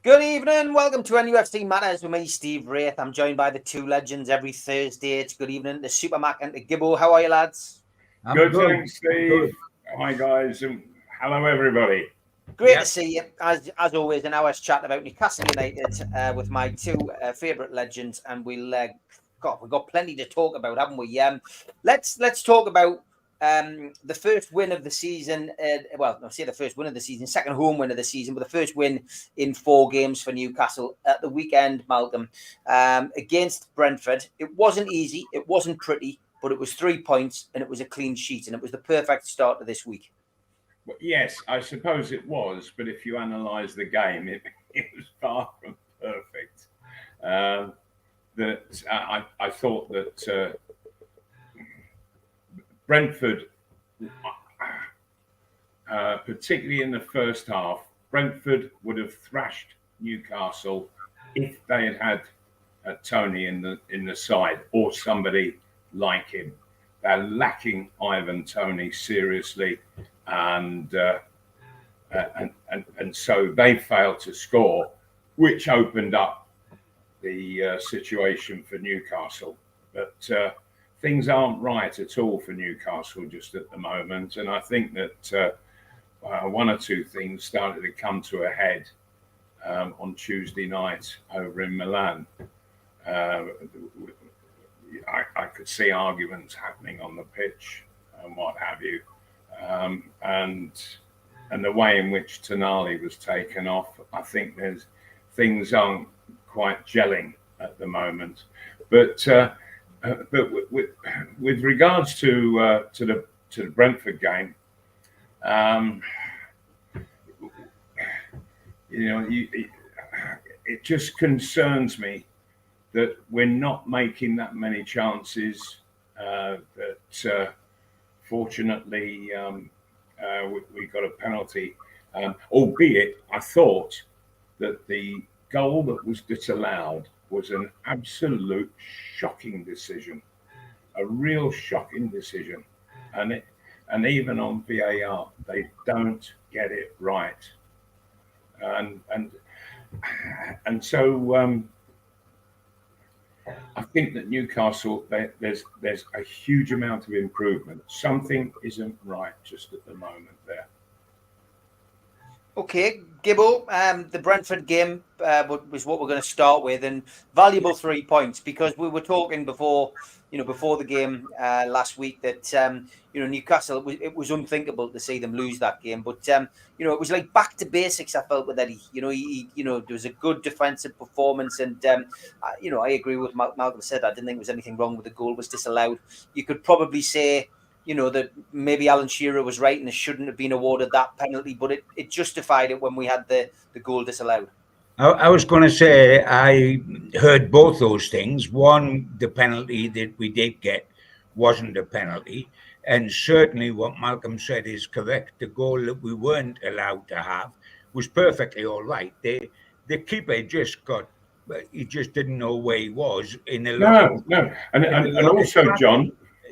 Good evening. Welcome to NUFC Matters with me, Steve Wraith. I'm joined by the two legends every Thursday. It's good evening to Supermac and to Gibbo. How are you, lads? Good, thanks, Steve. Hi, guys, and hello, everybody. Great to see you. As always, an hour's chat about Newcastle United with my two favourite legends, and we've got plenty to talk about, haven't we? Let's talk about the first win of the season. I say the first win of the season, second home win of the season, but the first win in 4 games for Newcastle at the weekend, Malcolm, against Brentford. It wasn't easy, it wasn't pretty, but it was 3 points and it was a clean sheet, and it was the perfect start to this week. Well, yes, I suppose it was, but if you analyse the game, it was far from perfect. I thought that Brentford, particularly in the first half, Brentford would have thrashed Newcastle if they had Tony in the side or somebody like him. They're lacking Ivan Toney seriously, and so they failed to score, which opened up the situation for Newcastle. But things aren't right at all for Newcastle just at the moment, and I think that one or two things started to come to a head on Tuesday night over in Milan. I could see arguments happening on the pitch and what have you, and the way in which Tonali was taken off. I think things aren't quite gelling at the moment. But with regards to the Brentford game, it just concerns me that we're not making that many chances. That fortunately we got a penalty, albeit I thought that the goal that was disallowed was an absolute shocking decision, a real shocking decision, and even on VAR they don't get it right, and so. I think that Newcastle, there's a huge amount of improvement. Something isn't right just at the moment there. Okay, Gibbo, the Brentford game was what we're going to start with, and valuable 3 points, because we were talking before the game last week that Newcastle, it was unthinkable to see them lose that game, but it was like back to basics. I felt with Eddie. There was a good defensive performance, and I agree with Malcolm said. I didn't think there was anything wrong with the goal was disallowed. You could probably say, that maybe Alan Shearer was right and it shouldn't have been awarded that penalty, but it justified it when we had the goal disallowed. I was going to say I heard both those things. One, the penalty that we did get wasn't a penalty. And certainly what Malcolm said is correct. The goal that we weren't allowed to have was perfectly all right. The keeper he just didn't know where he was. No. And also,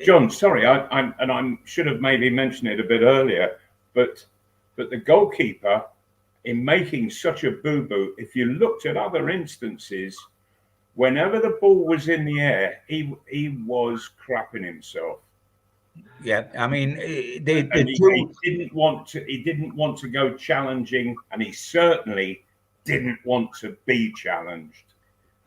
John, sorry, I should have maybe mentioned it a bit earlier, but the goalkeeper, in making such a boo-boo, if you looked at other instances, whenever the ball was in the air, he was crapping himself. Yeah, I mean, he didn't want to go challenging, and he certainly didn't want to be challenged.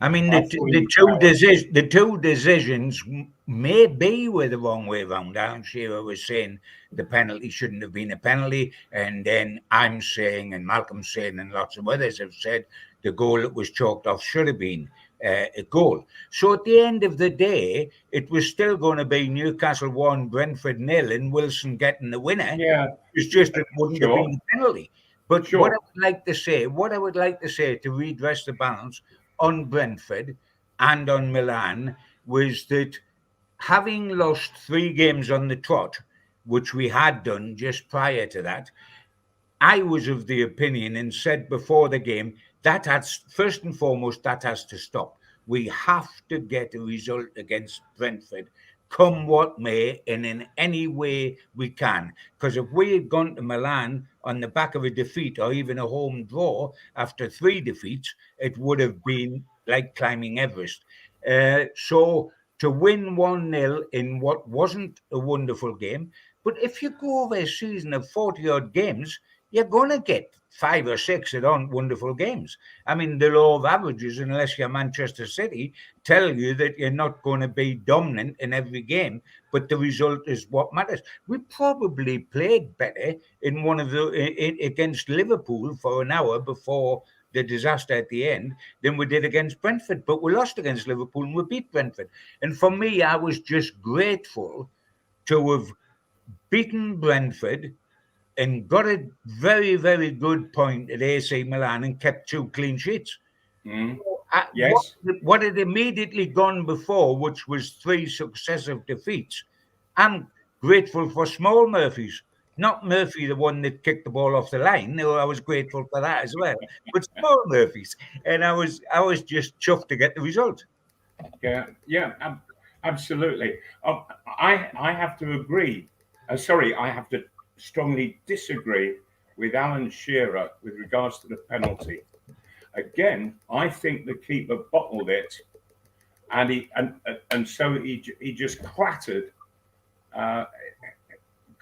I mean, the two decisions maybe were the wrong way around. Alan Shearer was saying the penalty shouldn't have been a penalty, and then I'm saying, and Malcolm's saying, and lots of others have said, the goal that was chalked off should have been a goal. So at the end of the day, it was still going to be Newcastle 1, Brentford 0, and Wilson getting the winner. Yeah, it's just it wouldn't have been a penalty. But what I would like to say to redress the balance on Brentford and on Milan was that having lost 3 games on the trot, which we had done just prior to that, I was of the opinion and said before the game that first and foremost that has to stop. We have to get a result against Brentford come what may, and in any way we can. Because if we had gone to Milan on the back of a defeat or even a home draw after 3 defeats, it would have been like climbing Everest. So to win 1-0 in what wasn't a wonderful game, but if you go over a season of 40-odd games, you're going to get 5 or 6 that aren't wonderful games. I mean, the law of averages, unless you're Manchester City, tell you that you're not going to be dominant in every game, but the result is what matters. We probably played better in one of against Liverpool for an hour before the disaster at the end than we did against Brentford, but we lost against Liverpool and we beat Brentford. And for me, I was just grateful to have beaten Brentford and got a very, very good point at AC Milan and kept 2 clean sheets. Yes. What had immediately gone before, which was 3 successive defeats, I'm grateful for small Murphys. Not Murphy, the one that kicked the ball off the line. I was grateful for that as well. But small Murphys. And I was just chuffed to get the result. Yeah, absolutely. I have to agree. I have to strongly disagree with Alan Shearer with regards to the penalty. Again, I think the keeper bottled it, and so he just clattered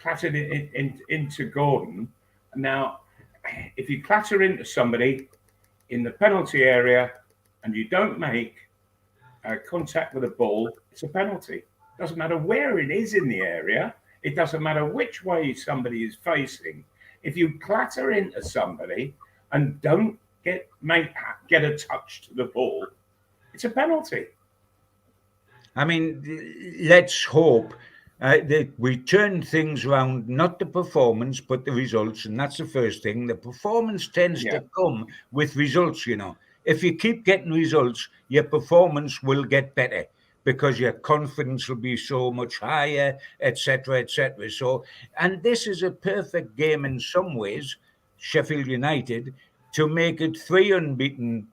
it into Gordon. Now, if you clatter into somebody in the penalty area and you don't make contact with the ball, it's a penalty. Doesn't matter where it is in the area. It doesn't matter which way somebody is facing. If you clatter into somebody and don't get a touch to the ball, it's a penalty. I mean, let's hope that we turn things around, not the performance, but the results. And that's the first thing. The performance tends to come with results, you know. If you keep getting results, your performance will get better because your confidence will be so much higher, etc., etc. So, and this is a perfect game in some ways, Sheffield United, to make it 3 unbeaten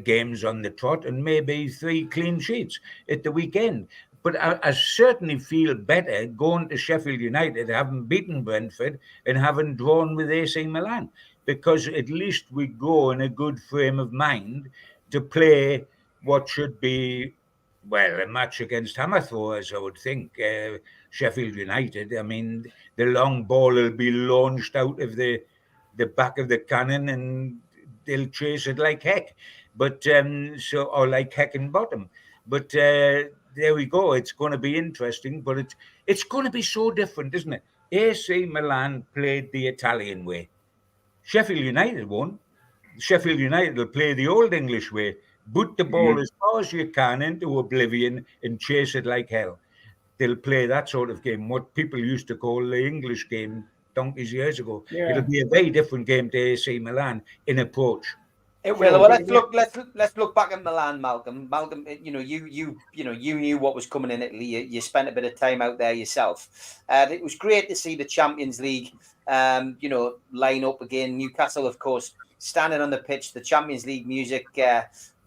games on the trot and maybe 3 clean sheets at the weekend. But I certainly feel better going to Sheffield United, having beaten Brentford and having drawn with AC Milan, because at least we go in a good frame of mind to play what should be, well, a match against hammer throwers, I would think. Sheffield United, I mean, the long ball will be launched out of the back of the cannon and they'll chase it like heck. But or like heck and bottom. But there we go. It's going to be interesting, but it's going to be so different, isn't it? AC Milan played the Italian way. Sheffield United won't. Sheffield United will play the old English way. Boot the ball as far as you can into oblivion and chase it like hell. They'll play that sort of game, what people used to call the English game donkeys years ago. Yeah. It'll be a very different game to AC Milan in approach. It will. Well, let's look back at Milan, Malcolm. Malcolm, you knew what was coming in Italy. You spent a bit of time out there yourself. It was great to see the Champions League, line up again. Newcastle, of course, standing on the pitch, the Champions League music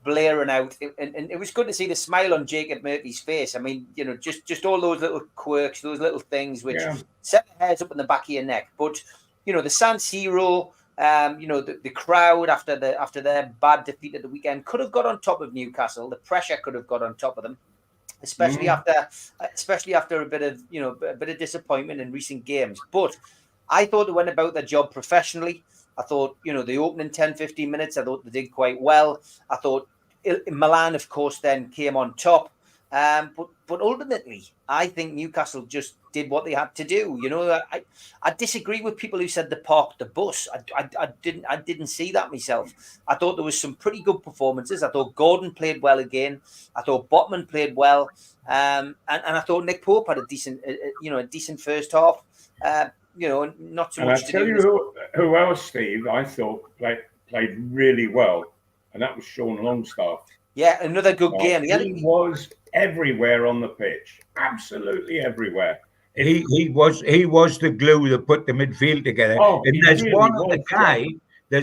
blaring out, and it was good to see the smile on Jacob Murphy's face. I mean, just all those little quirks, those little things which set the hairs up in the back of your neck. But the San Siro. The crowd after their bad defeat at the weekend could have got on top of Newcastle. The pressure could have got on top of them, especially after a bit of disappointment in recent games. But I thought they went about their job professionally. I thought, the opening 10-15 minutes, I thought they did quite well. I thought Milan, of course, then came on top. But ultimately, I think Newcastle just did what they had to do. I disagree with people who said they parked the bus. I didn't see that myself. I thought there was some pretty good performances. I thought Gordon played well again. I thought Botman played well, and I thought Nick Pope had a decent first half. Not so much. And I tell you who else, Steve, I thought played really well, and that was Sean Longstaff. Yeah, another good game. He was everywhere on the pitch, absolutely everywhere. He was the glue that put the midfield together. And there's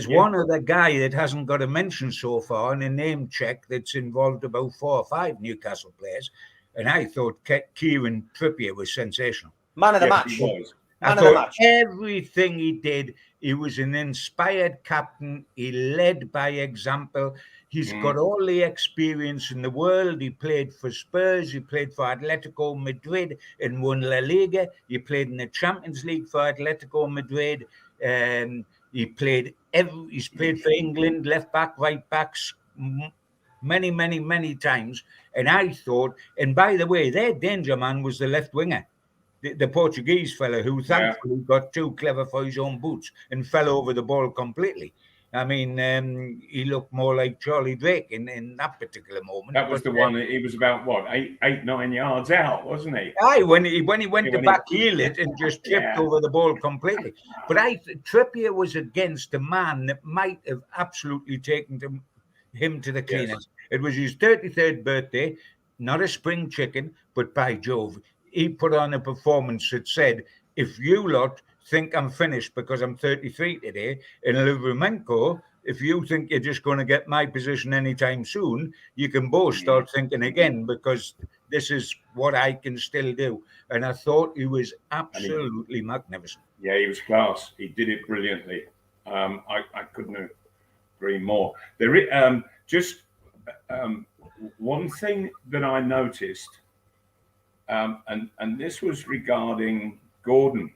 one other guy that hasn't got a mention so far in a name check that's involved about 4 or 5 Newcastle players. and I thought Kieran Trippier was sensational. Man of the Yes, match. he was. I Man of the thought match. everything he did, he was an inspired captain. He led by example. He's got all the experience in the world. He played for Spurs. He played for Atletico Madrid and won La Liga. He played in the Champions League for Atletico Madrid. He's played for England, left back, right backs, many times. And I thought, and by the way, their danger man was the left winger. The Portuguese fella who thankfully got too clever for his own boots and fell over the ball completely. I mean, he looked more like Charlie Drake in that particular moment. That was the one. He was about what 9 yards out, wasn't he? Aye, when he went to back heel it and just tripped over the ball completely. But Trippier was against a man that might have absolutely taken him to the cleaners. Yes. It was his 33rd birthday, not a spring chicken, but by Jove, he put on a performance that said, if you lot think I'm finished because I'm 33 today, and Livremenko, if you think you're just going to get my position anytime soon, you can both start thinking again, because this is what I can still do. And I thought he was absolutely magnificent. Yeah, he was class. He did it brilliantly. I couldn't agree more. There, one thing that I noticed, and this was regarding Gordon,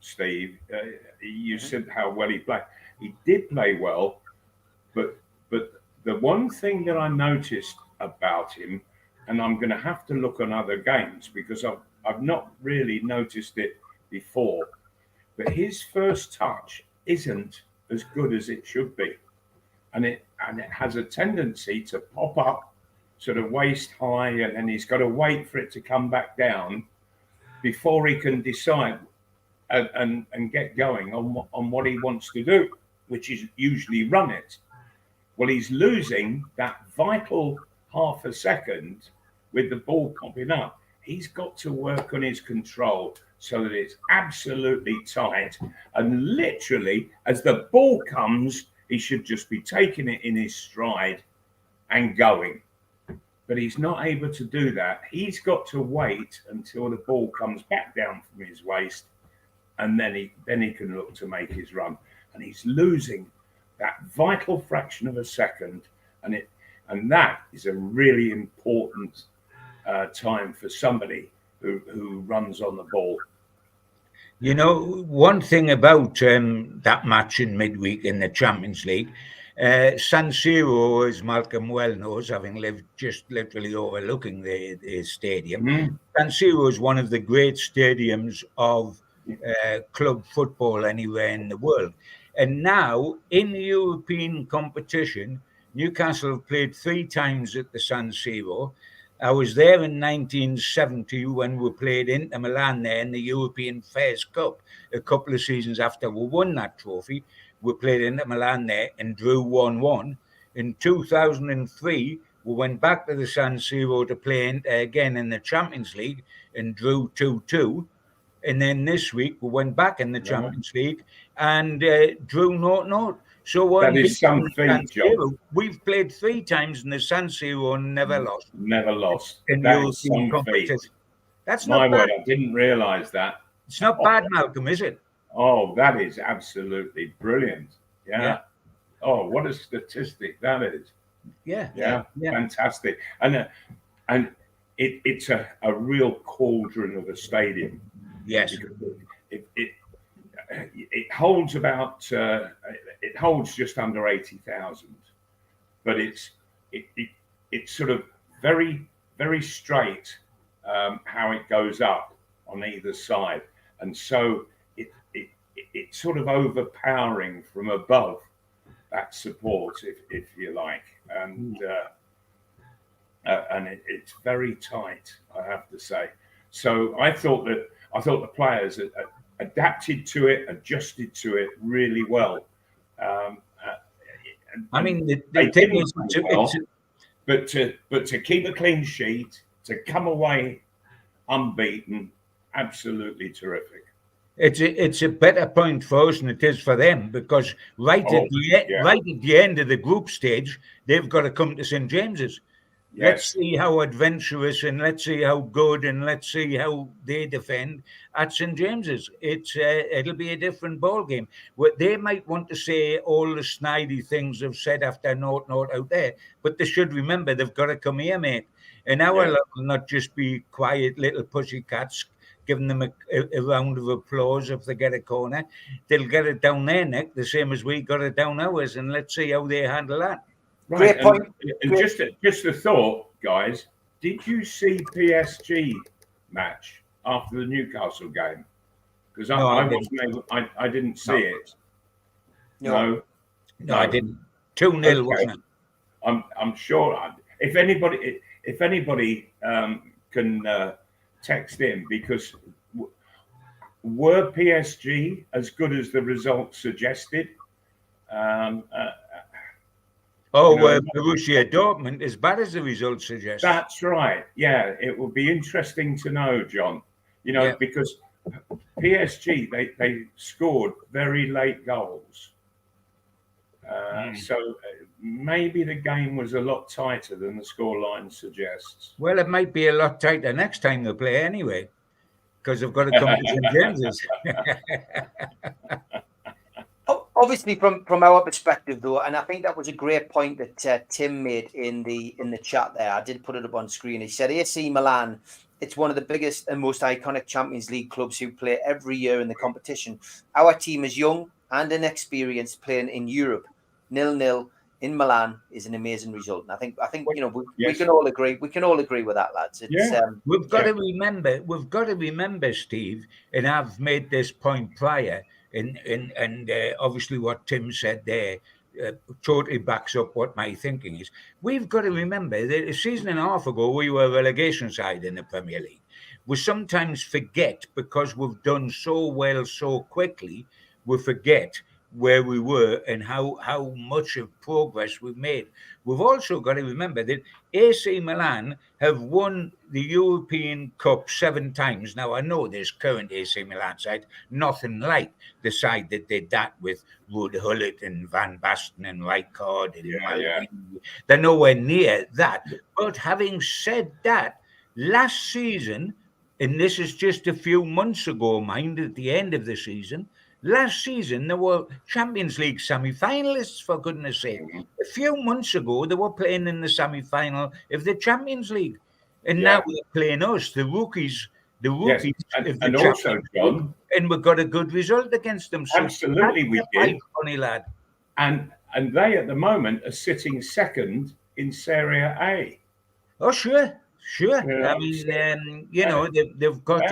Steve. You said how well he played. He did play well, but the one thing that I noticed about him, and I'm going to have to look on other games because I've not really noticed it before, but his first touch isn't as good as it should be, and it has a tendency to pop up sort of waist high, and then he's got to wait for it to come back down before he can decide and get going on what he wants to do, which is usually run it. Well, he's losing that vital half a second with the ball popping up. He's got to work on his control so that it's absolutely tight. And literally, as the ball comes, he should just be taking it in his stride and going. But he's not able to do that. He's got to wait until the ball comes back down from his waist, and then he can look to make his run. And he's losing that vital fraction of a second, and that is a really important time for somebody who runs on the ball. You know, one thing about that match in midweek in the Champions League, San Siro, as Malcolm well knows, having lived just literally overlooking the stadium, San Siro is one of the great stadiums of club football anywhere in the world. And now, in the European competition, Newcastle have played 3 times at the San Siro. I was there in 1970 when we played Inter Milan there in the European Fairs Cup. A couple of seasons after we won that trophy, we played Inter Milan there and drew 1-1. In 2003, we went back to the San Siro to play again in the Champions League and drew 2-2. And then this week, we went back in the Champions League and drew 0-0. So that is something, John. We've played 3 times in the San Siro and never lost. Never lost. In European competition. That's my not bad. word. I didn't realise that. It's not bad, Malcolm, is it? Oh, that is absolutely brilliant. Yeah. Oh, what a statistic that is. Yeah. Fantastic. And it's a real cauldron of a stadium. Yes. It holds about it holds just under 80,000, but it's sort of very, very straight how it goes up on either side, and so it's sort of overpowering from above that support, if you like, and it's very tight, I have to say. So I thought the players adapted to it, adjusted to it really well. I mean, the thing is, but to keep a clean sheet, to come away unbeaten, absolutely terrific. It's a better point for us than it is for them, because right at the end of the group stage, they've got to come to St James's. Let's see how adventurous and let's see how good and let's see how they defend at St James's. It'll be a different ball game. They might want to say all the snidey things they've said after 0-0 out there, but they should remember they've got to come here, mate. And our lot will not just be quiet little pussycats giving them a round of applause if they get a corner. They'll get it down their neck the same as we got it down ours, and let's see how they handle that. Right, great point. And just a thought, guys. Did you see PSG match after the Newcastle game? Because I didn't see it. No, I didn't. 2-0, wasn't it? I'm sure. If anybody can text in, because were PSG as good as the results suggested? Borussia Dortmund as bad as the results suggest. That's right. Yeah, it will be interesting to know, John. Because PSG they scored very late goals, so maybe the game was a lot tighter than the scoreline suggests. Well, it might be a lot tighter next time they play anyway, because they've got to come to St James's. Obviously, from our perspective, though, and I think that was a great point that Tim made in the chat there. I did put it up on screen. He said AC Milan, it's one of the biggest and most iconic Champions League clubs who play every year in the competition. Our team is young and inexperienced, playing in Europe. 0-0 in Milan is an amazing result. And I think we can all agree. We can all agree with that, lads. We've got to remember. We've got to remember, Steve, and I've made this point prior. And obviously what Tim said there totally backs up what my thinking is. We've got to remember that a season and a half ago, we were a relegation side in the Premier League. We sometimes forget, because we've done so well so quickly, we forget where we were and how much of progress we've made. We've also got to remember that AC Milan have won the European Cup 7 times. Now, I know this current AC Milan side, nothing like the side that did that with Ruud Gullit and Van Basten and Rijkaard. They're nowhere near that. But having said that, last season, and this is just a few months ago, mind, at the end of the season, last season, there were Champions League semi-finalists, for goodness sake. A few months ago, they were playing in the semi-final of the Champions League. And now they're playing us, the rookies. Yes. And also, John... And we got a good result against them. So absolutely, we did. Funny lad. And they, at the moment, are sitting second in Serie A. Oh, sure. I mean, they've got...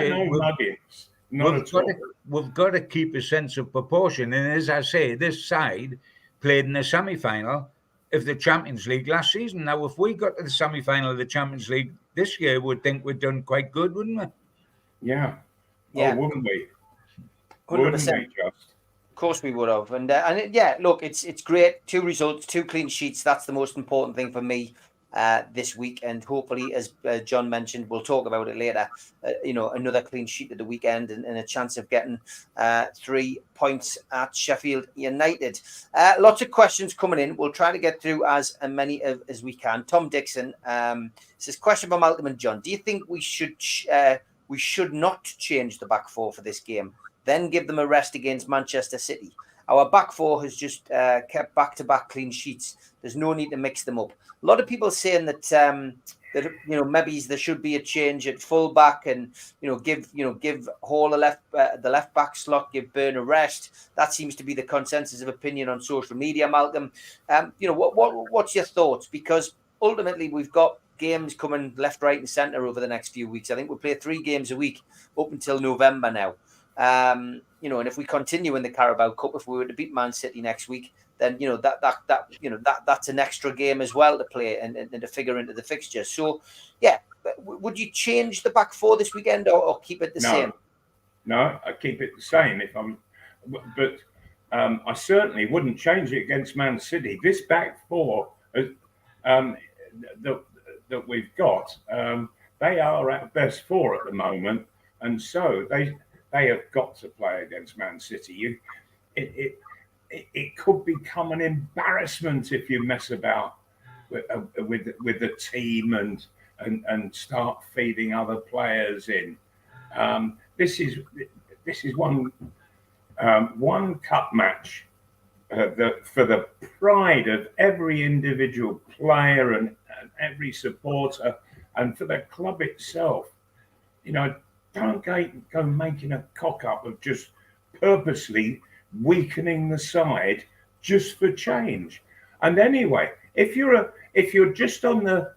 We've got to keep a sense of proportion. And as I say, this side played in the semi-final of the Champions League last season. Now, if we got to the semi-final of the Champions League this year, we'd think we'd done quite good, wouldn't we? Yeah. Oh, wouldn't we? 100%. Of course we would have. And look, it's great. 2 results, 2 clean sheets. That's the most important thing for me this week, and hopefully, as John mentioned, we'll talk about it later, another clean sheet at the weekend and a chance of getting 3 points at Sheffield United. Lots of questions coming in. We'll try to get through as many as we can. Tom Dixon says, question from Malcolm and John, do you think we should not change the back 4 for this game, then give them a rest against Manchester City? Our back 4 has just kept back-to-back clean sheets. There's no need to mix them up. A lot of people saying that maybe there should be a change at full back, and give Hall the left back slot, give Burn a rest. That seems to be the consensus of opinion on social media. Malcolm, what's your thoughts? Because ultimately we've got games coming left, right, and centre over the next few weeks. I think we'll play 3 games a week up until November now. And if we continue in the Carabao Cup, if we were to beat Man City next week, then that's an extra game as well to play and to figure into the fixture. So, would you change the back 4 this weekend or keep it the same? No, I keep it the same. But I certainly wouldn't change it against Man City. This back 4 that we've got, they are at best 4 at the moment, and so they have got to play against Man City. It could become an embarrassment if you mess about with the team and start feeding other players in. This is one cup match that for the pride of every individual player and every supporter, and for the club itself. Don't go making a cock up of just purposely weakening the side just for change. And anyway, if you're just on the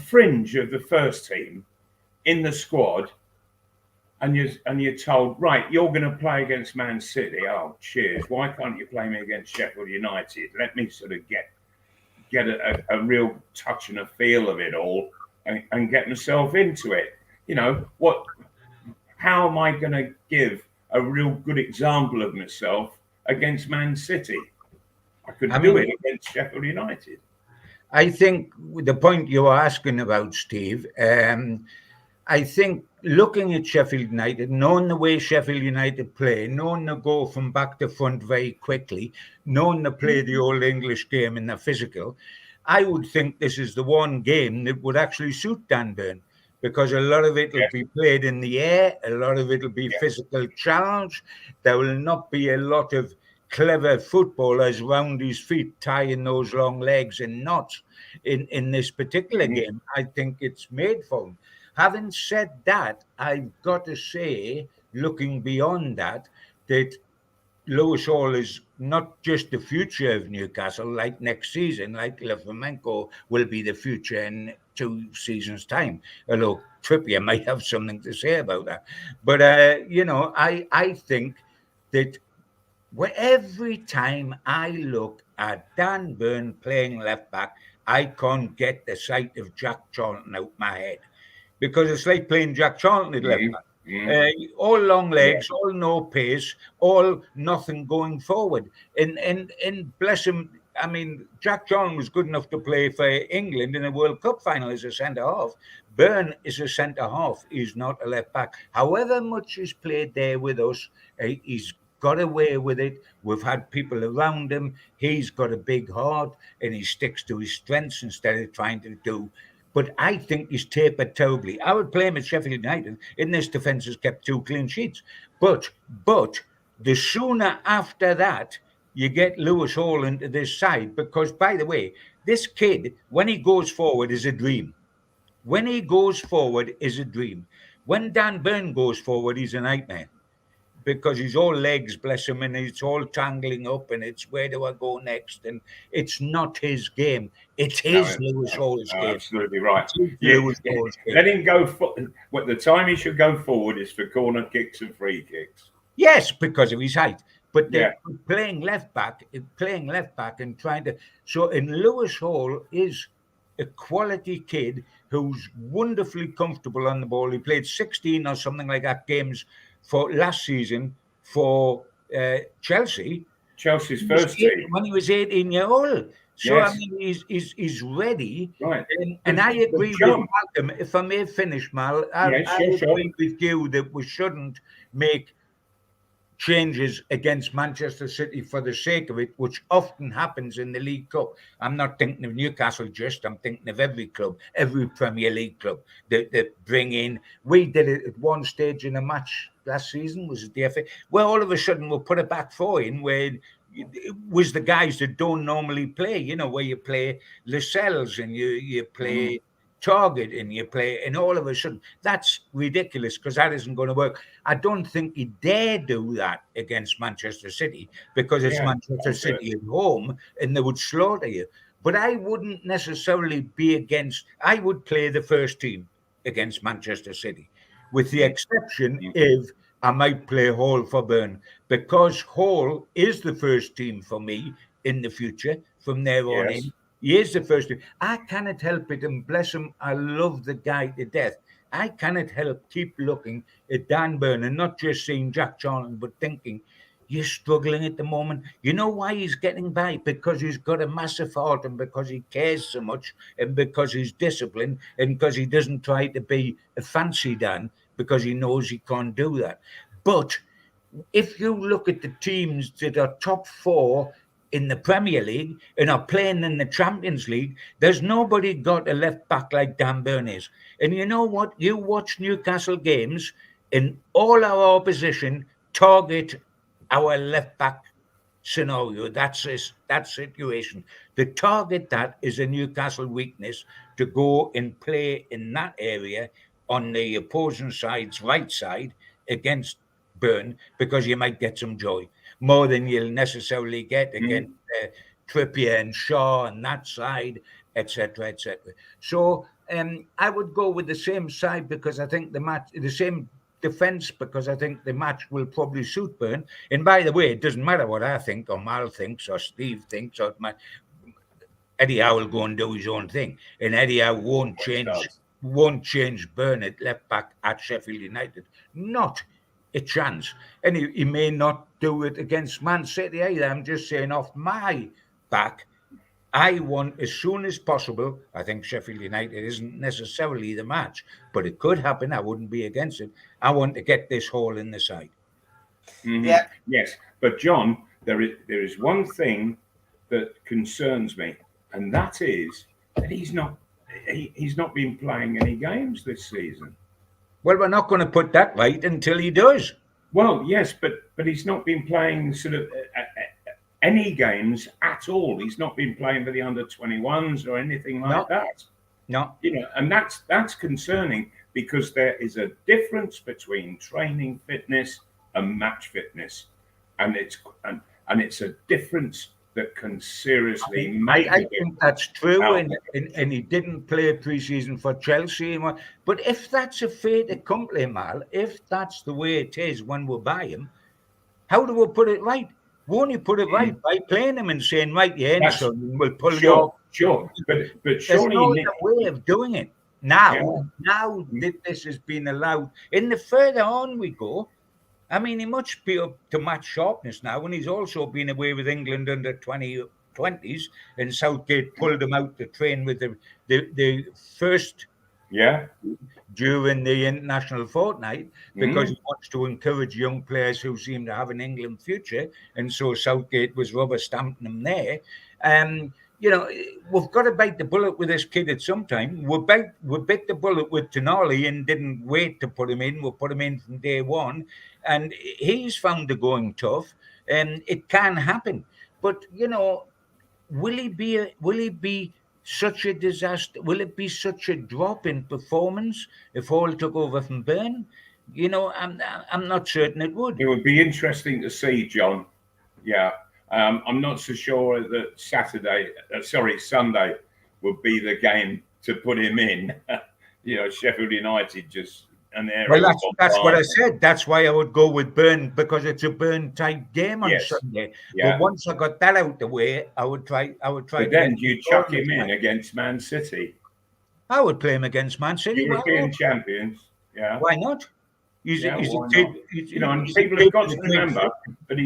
fringe of the first team in the squad, and you're told, right, you're going to play against Man City. Oh, cheers! Why can't you play me against Sheffield United? Let me sort of get a real touch and a feel of it all, and get myself into it. How am I going to give a real good example of myself against Man City? I could do it against Sheffield United. I think the point you're asking about, Steve, I think looking at Sheffield United, knowing the way Sheffield United play, knowing they go from back to front very quickly, knowing they play the old English game and they're physical, I would think this is the one game that would actually suit Dan Burn, because a lot of it will be played in the air, a lot of it will be physical challenge. There will not be a lot of clever footballers round his feet tying those long legs in knots in this particular game. I think it's made for him. Having said that, I've got to say, looking beyond that Lewis Hall is not just the future of Newcastle, like next season, like Lefamenko will be the future in 2 seasons' time. Although Trippier might have something to say about that. But, I think that every time I look at Dan Burn playing left back, I can't get the sight of Jack Charlton out my head, because it's like playing Jack Charlton at left back. All long legs, all no pace, all nothing going forward. And bless him, I mean, Jack Charlton was good enough to play for England in a World Cup final as a centre half. Burn is a centre half. He's not a left back. However much he's played there with us, he's got away with it. We've had people around him. He's got a big heart and he sticks to his strengths instead of trying to do. But I think he's tapered terribly. I would play him at Sheffield United. In this defence has kept 2 clean sheets. But the sooner after that you get Lewis Hall into this side, because, by the way, this kid, when he goes forward, is a dream. When he goes forward is a dream. When Dan Burn goes forward, he's a nightmare, because he's all legs, bless him, and it's all tangling up, and it's where do I go next? And it's not his game. It is Lewis Hall's game. Absolutely right. Let him go. The time he should go forward is for corner kicks and free kicks. Yes, because of his height. But playing left back and trying to. So, and Lewis Hall is a quality kid who's wonderfully comfortable on the ball. He played 16 or something like that games for last season for Chelsea's first team when he was 18 years old. So I mean, he's ready. Right. And I agree with Malcolm. If I may finish, Mal, I agree with you that we shouldn't make changes against Manchester City for the sake of it, which often happens in the League Cup. I'm not thinking of Newcastle I'm thinking of every club, every Premier League club that bring in. We did it at one stage in a match last season, was it the FA, where all of a sudden we'll put a back 4 in, where it was the guys that don't normally play, where you play Lascelles and you play Target and you play, and all of a sudden that's ridiculous, because that isn't going to work. I don't think he dare do that against Manchester City, because it's Manchester City at home and they would slaughter you. But I wouldn't necessarily be against. I would play the first team against Manchester City, with the exception if I might play Hall for Burn, because Hall is the first team for me in the future from there on in. He is the first team. I cannot help it, and bless him, I love the guy to death. I cannot help keep looking at Dan Burn and not just seeing Jack Charlton, but thinking, you're struggling at the moment. You know why he's getting by? Because he's got a massive heart, and because he cares so much, and because he's disciplined, and because he doesn't try to be a fancy Dan, because he knows he can't do that. But if you look at the teams that are top 4 in the Premier League and are playing in the Champions League. There's nobody got a left back like Dan Burn is. And you know what? You watch Newcastle games and all our opposition target our left back scenario. That situation. The target that is a Newcastle weakness to go and play in that area on the opposing side's right side against Burn, because you might get some joy more than you'll necessarily get against Trippier and Shaw on that side, etc., etc. So I would go with the same side because I think the same defence, because I think the match will probably suit Burn. And by the way, it doesn't matter what I think or Mal thinks or Steve thinks or Eddie Howe will go and do his own thing, and Eddie Howe won't change Burn at left back at Sheffield United. Not a chance. And he may not do it against Man City either. I'm just saying, off my back, I want as soon as possible. I think Sheffield United isn't necessarily the match, but it could happen. I wouldn't be against it. I want to get this hole in the side. Mm-hmm. Yeah. Yes, but John, there is one thing that concerns me, and that is that he's not been playing any games this season. Well, we're not going to put that right until he does. Well, yes, but he's not been playing sort of any games at all. He's not been playing for the under-21s or anything like that. No. And that's concerning, because there is a difference between training fitness and match fitness, and it's a difference that can seriously make. I think that's true, and he didn't play pre-season for Chelsea. But if that's a fait accompli, Mal, if that's the way it is when we buy him, how do we put it right? Won't you put it right by playing him and saying, right, son, we'll pull you off? Sure, but there's surely no other way of doing it. Now that this has been allowed, and the further on we go, I mean, he must be up to match sharpness now, and he's also been away with England under 20s, and Southgate pulled him out to train with the first during the international fortnight, because he wants to encourage young players who seem to have an England future, and so Southgate was rubber stamping them there. We've got to bite the bullet with this kid at some time. We bit the bullet with Tonali and didn't wait to put him in. We put him in from day one, and he's found the going tough, and it can happen. But will he be such a disaster? Will it be such a drop in performance if Hall took over from Burn? I'm not certain it would. It would be interesting to see, John. Yeah. I'm not so sure that Sunday would be the game to put him in. Sheffield United just an area. Well, that's what I said. That's why I would go with Burn, because it's a Burn type game on Sunday. Yeah. But once I got that out the way, I would try. But then you chuck him in against Man City. I would play him against Man City. European champions. Yeah. Why not? He's a kid. And people have got to remember that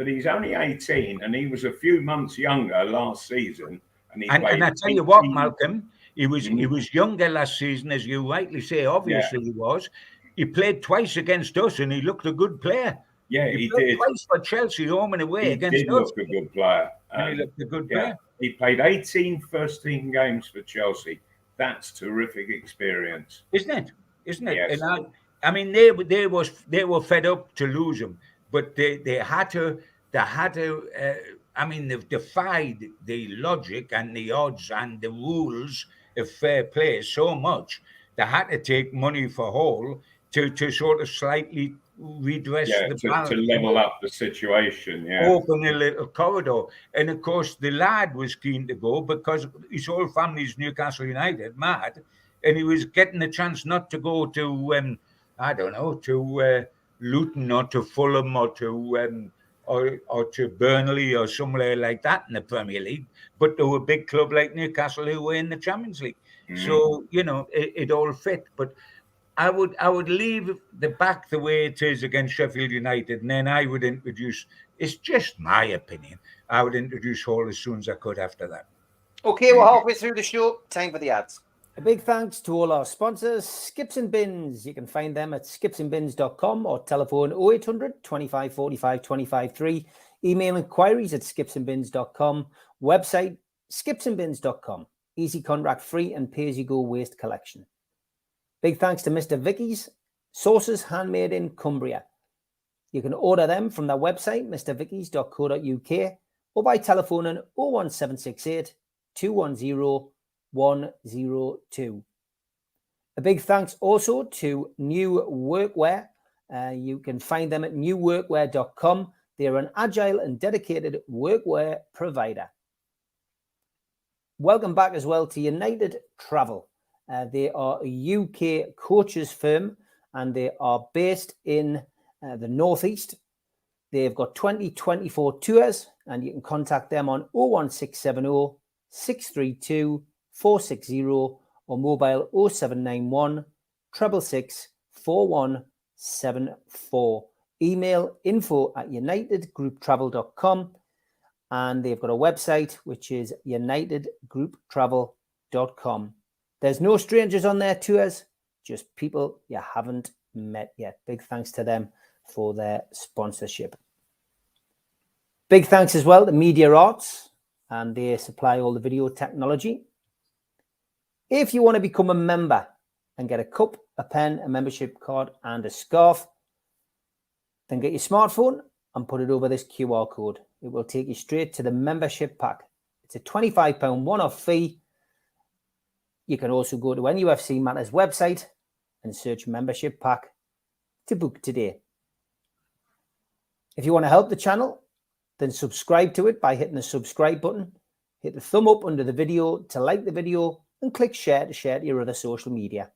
he's only 18, and he was a few months younger last season. And I tell you what, Malcolm, he was younger last season, as you rightly say. Obviously, he was. He played twice against us, and he looked a good player. Yeah, he did. Twice for Chelsea, home and away against us. He did look a good player. And he looked a good player. He played 18 first-team games for Chelsea. That's terrific experience, isn't it? Yes. And I mean, they were fed up to lose him. But they had to. They've defied the logic and the odds and the rules of fair play so much. They had to take money for Hall to sort of slightly redress the balance, to level up the situation. Yeah, open a little corridor. And of course, the lad was keen to go because his whole family's Newcastle United mad, and he was getting a chance not to go to to Luton or to Fulham or to Burnley or somewhere like that in the Premier League, but to a big club like Newcastle who were in the Champions League. So it all fit. But I would leave the back the way it is against Sheffield United, and then I would introduce. It's just my opinion. I would introduce Hall as soon as I could after that. Okay, we're halfway through the show. Time for the ads. A big thanks to all our sponsors, Skips and Bins. You can find them at skipsandbins.com or telephone 0800 25 45 25 3. Email inquiries at skipsandbins.com. Website skipsandbins.com. Easy contract free and pay-as-you-go waste collection. Big thanks to Mr. Vicky's Sauces Handmade in Cumbria. You can order them from their website, mrvickys.co.uk, or by telephoning 01768 210 102. A big thanks also to New Workwear. You can find them at newworkwear.com. They're an agile and dedicated workwear provider. Welcome back as well to United Travel. They are a UK coaches firm and they are based in the Northeast. They've got 2024 tours and you can contact them on 01670 632 460 or mobile 0791 666 4174. Email info@unitedgrouptravel.com and they've got a website which is unitedgrouptravel.com. There's no strangers on their tours, just people you haven't met yet. Big thanks to them for their sponsorship. Big thanks as well to Media Arts, and they supply all the video technology. If you want to become a member and get a cup, a pen, a membership card, and a scarf, then get your smartphone and put it over this QR code. It will take you straight to the membership pack. It's a £25 one-off fee. You can also go to NUFC Matters website and search membership pack to book today. If you want to help the channel, then subscribe to it by hitting the subscribe button. Hit the thumb up under the video to like the video and click share to share to your other social media.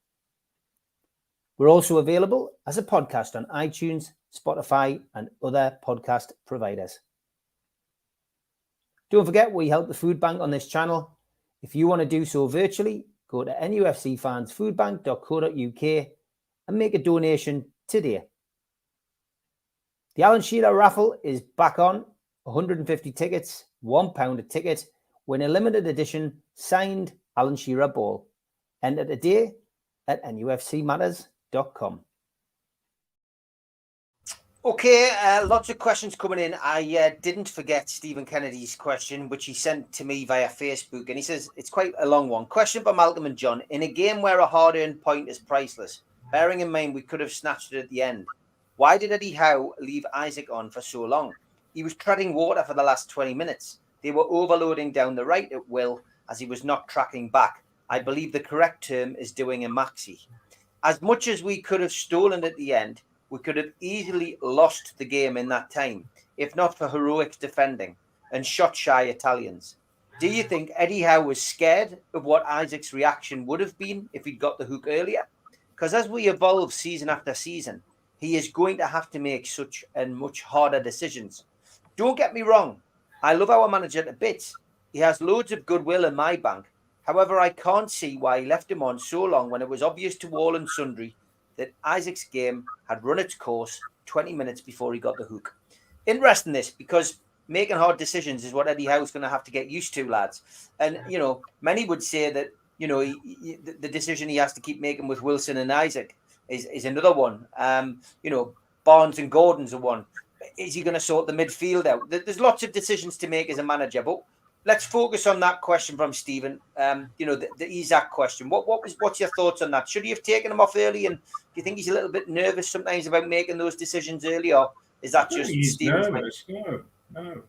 We're also available as a podcast on iTunes, Spotify, and other podcast providers. Don't forget, we help the food bank on this channel. If you want to do so virtually, go to nufcfansfoodbank.co.uk and make a donation today. The Alan Shearer raffle is back on. 150 tickets, £1 a ticket. Win a limited edition signed Alan Shearer ball. Enter today at nufcmatters.com. Okay, lots of questions coming in. I didn't forget Stephen Kennedy's question, which he sent to me via Facebook, and he says it's quite a long one. Question for Malcolm and John. In a game where a hard-earned point is priceless, bearing in mind we could have snatched it at the end, why did Eddie Howe leave Isak on for so long? He was treading water for the last 20 minutes. They were overloading down the right at will as he was not tracking back. I believe the correct term is doing a maxi. As much as we could have stolen at the end, we could have easily lost the game in that time, if not for heroic defending and shot-shy Italians. Do you think Eddie Howe was scared of what Isak's reaction would have been if he'd got the hook earlier? Because as we evolve season after season, he is going to have to make such and much harder decisions. Don't get me wrong, I love our manager to bits. He has loads of goodwill in my bank. However, I can't see why he left him on so long when it was obvious to all and sundry that Isak's game had run its course 20 minutes before he got the hook. Interesting this, because making hard decisions is what Eddie Howe's going to have to get used to, lads. And, you know, many would say that, you know, the decision he has to keep making with Wilson and Isak is another one. You know, Barnes and Gordon's a one. Is he going to sort the midfield out? There's lots of decisions to make as a manager, but let's focus on that question from Stephen. You know, the Isak question. What's your thoughts on that? Should he have taken him off early? And do you think he's a little bit nervous sometimes about making those decisions early, or is that just Stephen's nervous? No.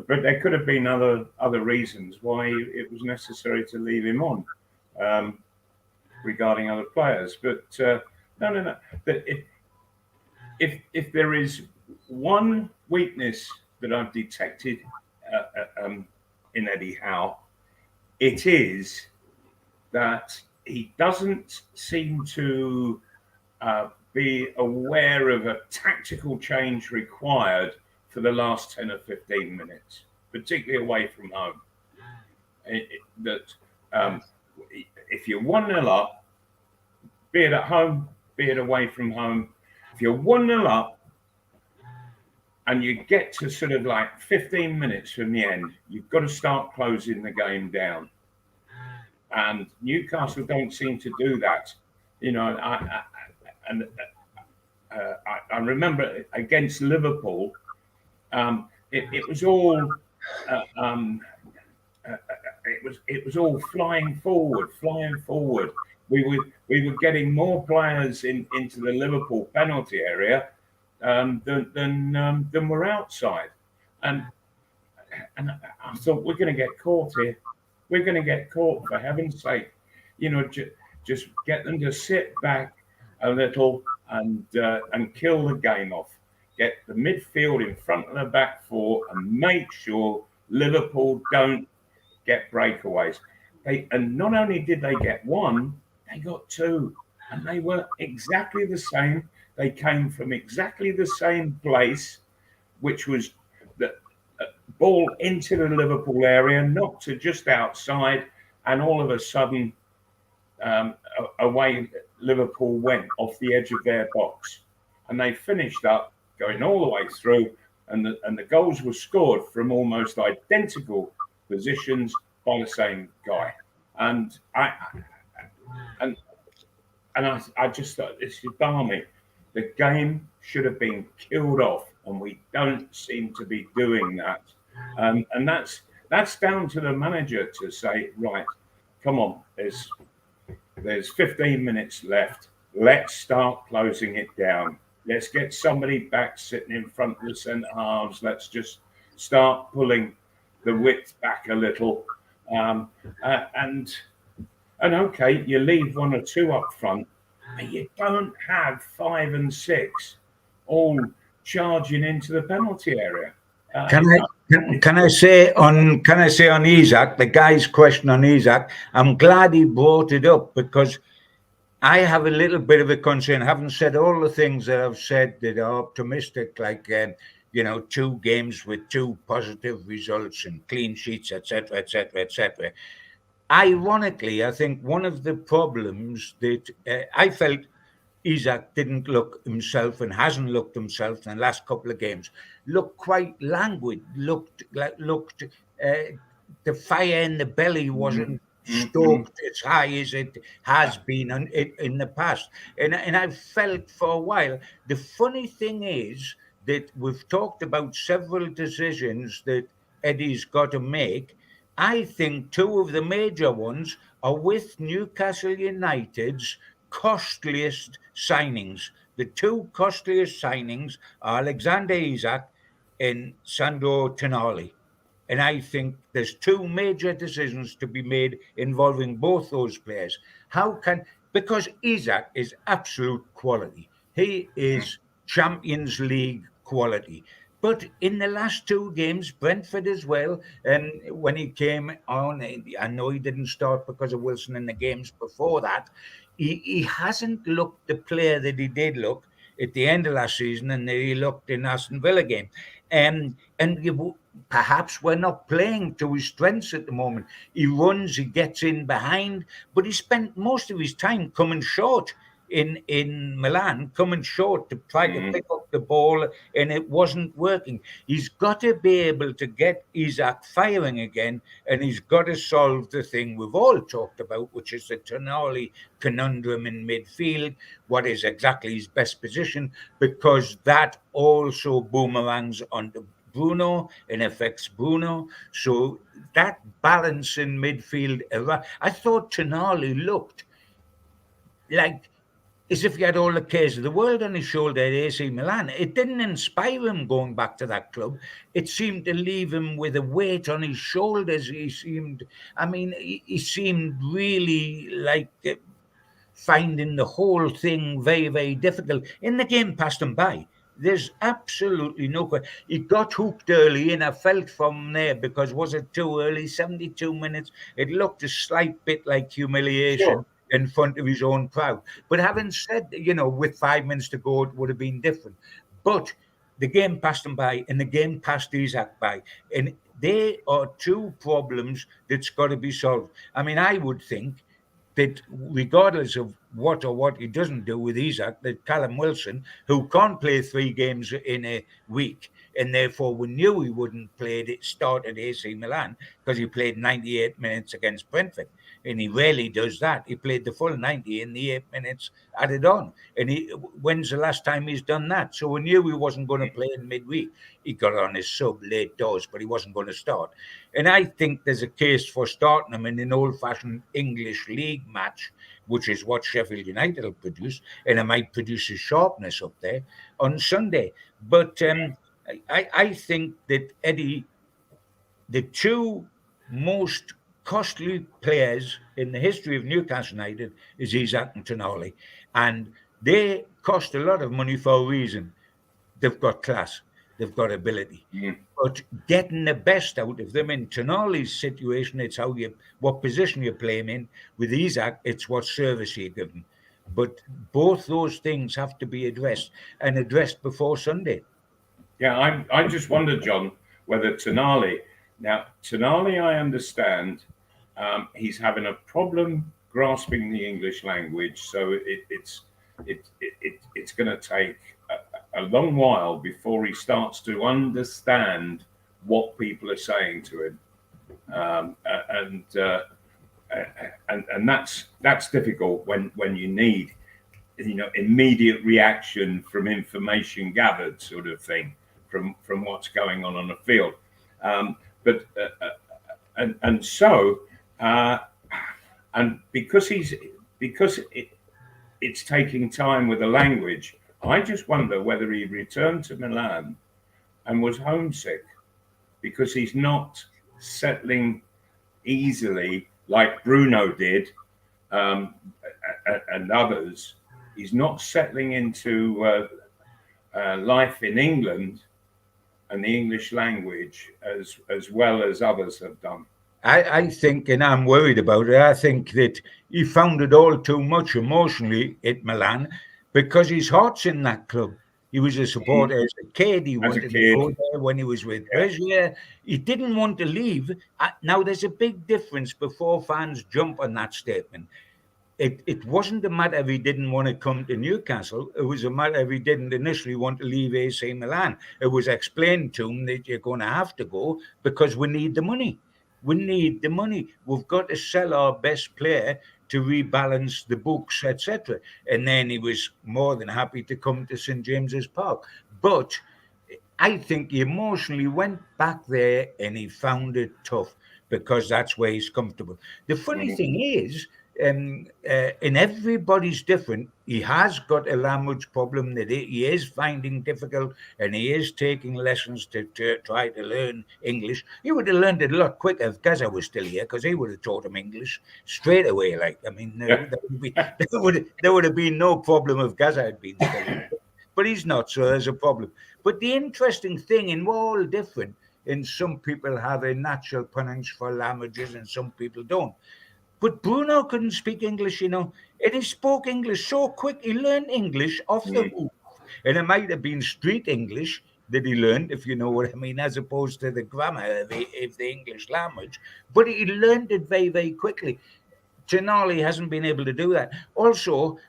But there could have been other reasons why it was necessary to leave him on regarding other players. But no. But if there is one weakness that I've detected in Eddie Howe, it is that he doesn't seem to be aware of a tactical change required for the last 10 or 15 minutes, particularly away from home. If you're 1-0 up, be it at home, be it away from home, if you're 1-0 up and you get to sort of like 15 minutes from the end, you've got to start closing the game down. And Newcastle don't seem to do that. You know, I remember against Liverpool, It was all it was all flying forward. We were getting more players into the Liverpool penalty area than were outside, and I thought, we're going to get caught here. We're going to get caught, for heaven's sake. Just get them to sit back a little and kill the game off. Get the midfield in front of the back four and make sure Liverpool don't get breakaways. And not only did they get one, they got two, and they were exactly the same. They came from exactly the same place, which was the ball into the Liverpool area, not to just outside, and all of a sudden, away Liverpool went off the edge of their box, and they finished up going all the way through, and the goals were scored from almost identical positions by the same guy. And I just thought, this is balmy. The game should have been killed off, and we don't seem to be doing that. And that's down to the manager to say, right, come on, there's 15 minutes left. Let's start closing it down. Let's get somebody back sitting in front of the centre halves. Let's just start pulling the width back a little. And okay, you leave one or two up front, but you don't have 5 and 6 all charging into the penalty area. Can I say on Isak, the guy's question on Isak? I'm glad he brought it up, because I have a little bit of a concern. I haven't said all the things that I've said that are optimistic, like 2 games with 2 positive results and clean sheets, etc., etc., etc. Ironically, I think one of the problems that I felt Isak didn't look himself and hasn't looked himself in the last couple of games. Looked quite languid. Looked the fire in the belly wasn't stoked as high as it has been in the past. And I felt for a while. The funny thing is that we've talked about several decisions that Eddie's got to make. I think 2 of the major ones are with Newcastle United's costliest signings. The 2 costliest signings are Alexander Isak and Sandro Tonali. And I think there's 2 major decisions to be made involving both those players. Because Isak is absolute quality. He is Champions League quality. But in the last 2 games, Brentford as well, and when he came on, I know he didn't start because of Wilson in the games before that, he hasn't looked the player that he did look at the end of last season and that he looked in Aston Villa game. Perhaps we're not playing to his strengths at the moment. He runs, he gets in behind, but he spent most of his time coming short in Milan, coming short to try to pick up the ball, and it wasn't working. He's got to be able to get Isak firing again, and he's got to solve the thing we've all talked about, which is the Tonali conundrum in midfield. What is exactly his best position? Because that also boomerangs onto Bruno and affects Bruno. So that balance in midfield, I thought Tonali looked like as if he had all the cares of the world on his shoulder at AC Milan. It didn't inspire him going back to that club. It seemed to leave him with a weight on his shoulders. He seemed really like finding the whole thing very, very difficult. In the game passed him by. There's absolutely no question. He got hooked early, and I felt from there, because was it too early? 72 minutes. It looked a slight bit like humiliation. Sure. In front of his own crowd. But having said, with 5 minutes to go, it would have been different. But the game passed him by, and the game passed Isak by. And there are 2 problems that's got to be solved. I mean, I would think that regardless of what he doesn't do with Isak, that Callum Wilson, who can't play 3 games in a week, and therefore we knew he wouldn't start at AC Milan because he played 98 minutes against Brentford, and he rarely does that. He played the full 90 in the 8 minutes added on, and when's the last time he's done that? So we knew he wasn't going to play in midweek. He got on his sub late doors, but he wasn't going to start. And I think there's a case for starting him in an old-fashioned English league match, which is what Sheffield United will produce, and it might produce a sharpness up there on Sunday. But I think that Eddie, the 2 most costly players in the history of Newcastle United is Isak and Tonali, and they cost a lot of money for a reason. They've got class, they've got ability, but getting the best out of them in Tonali's situation, it's what position you play him in. With Isak, it's what service you give him. But both those things have to be addressed before Sunday. Yeah, I just wondered, John, whether Tonali, I understand he's having a problem grasping the English language, so it's going to take a long while before he starts to understand what people are saying to him, and that's difficult when you need, immediate reaction from information gathered, sort of thing, from what's going on the field, and because it's taking time with the language. I just wonder whether he returned to Milan and was homesick because he's not settling easily like Bruno did, and others. He's not settling into life in England and the English language as well as others have done. I think, and I'm worried about it, I think that he found it all too much emotionally at Milan because his heart's in that club. He was a supporter as a kid. He wanted to go there when he was with Brescia. He didn't want to leave. Now, there's a big difference before fans jump on that statement. It wasn't a matter if he didn't want to come to Newcastle. It was a matter if he didn't initially want to leave AC Milan. It was explained to him that you're going to have to go because we need the money. We need the money. We've got to sell our best player to rebalance the books, etc. And then he was more than happy to come to St. James's Park. But I think he emotionally went back there and he found it tough because that's where he's comfortable. The funny thing is, and everybody's different. He has got a language problem that he is finding difficult, and he is taking lessons to try to learn English. He would have learned it a lot quicker if Gaza was still here, because he would have taught him English straight away. There would have been no problem if Gaza had been still here. But he's not, so there's a problem. But the interesting thing, and we're all different, and some people have a natural penchant for languages and some people don't. But Bruno couldn't speak English, and he spoke English so quick. He learned English off the move. And it might have been street English that he learned, if you know what I mean, as opposed to the grammar of the English language. But he learned it very, very quickly. Tonali hasn't been able to do that. Also,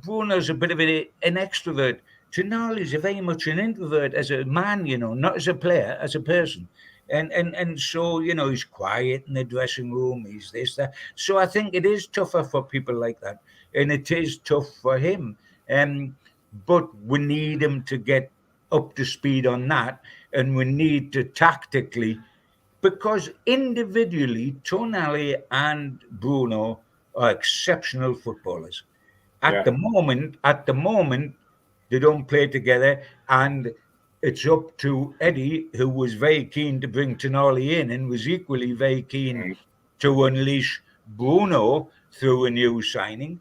Bruno's a bit of an extrovert. Tonali's very much an introvert as a man, not as a player, as a person. And so, he's quiet in the dressing room, he's this, that. So I think it is tougher for people like that. And it is tough for him. But we need him to get up to speed on that. And we need to tactically, because individually, Tonali and Bruno are exceptional footballers. At the moment, they don't play together, and it's up to Eddie, who was very keen to bring Tonali in and was equally very keen to unleash Bruno through a new signing,